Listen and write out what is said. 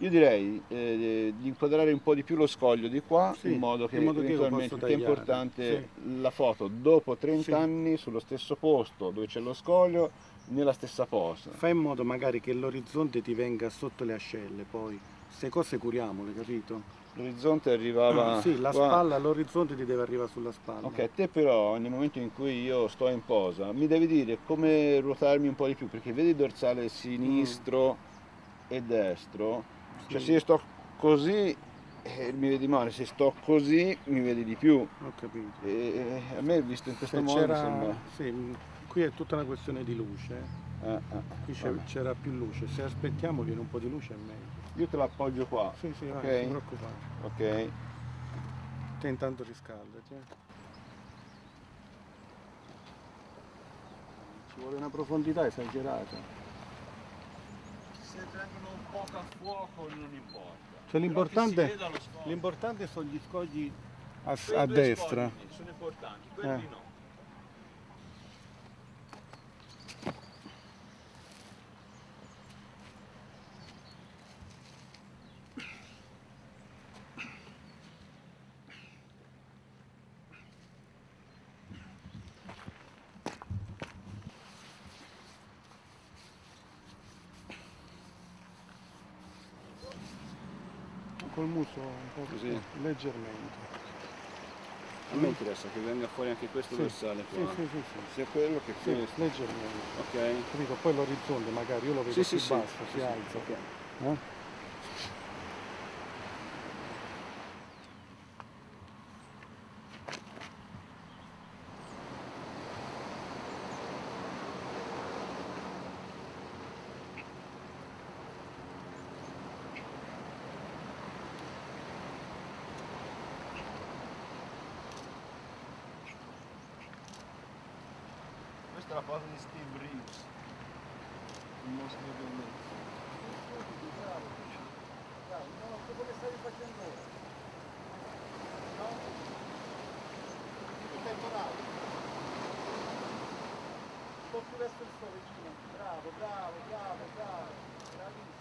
Io direi di inquadrare un po' di più lo scoglio di qua, Sì, in modo che in modo che io lo eventualmente, posso perché è tagliare. importante Sì, la foto dopo 30 sì. anni sullo stesso posto dove c'è lo scoglio, nella stessa posa. Fai in modo magari che l'orizzonte ti venga sotto le ascelle, poi. Queste cose curiamole, capito? L'orizzonte arrivava Sì, la qua. spalla, l'orizzonte ti deve arrivare sulla spalla. Ok, te però nel momento in cui io sto in posa mi devi dire come ruotarmi un po' di più, perché vedi il dorsale Mm, sinistro e destro, cioè se sì, io sto così mi vedi male, se sto così mi vedi di più. ho capito. E a me visto in questo Se modo mi c'era, sembra... sì, qui è tutta una questione di luce. Qui vabbè. c'era più luce, se aspettiamo viene un po' di luce è meglio. Io te l'appoggio qua, Sì, sì, vai, non ti ok? preoccupare. Ok. Te intanto riscaldati. Ci vuole una profondità esagerata. Se vengono un po' a fuoco non importa. Cioè Però che si l'importante, veda lo scoglio. l'importante sono gli scogli Quei a due destra. scogli sono importanti, quelli no. Col muso un po' Così. leggermente. A me interessa che venga fuori anche questo Sì, dorsale sì, qua. sì, sì, sì. Sia quello che Sì, questo. leggermente. Ok? Capito? Poi l'orizzonte magari io lo vedo Sì, sì, più sì. basso, Sì, si sì. alza. Ok. Eh? Questa è la posa di Steve Reeves, il mostro di bellezza. Bravo, no, come stavi facendo ora? No? Tutto temporale. Un po' più verso il sole, vicino. Bravo, bravo, bravo, bravo. Bravissimo.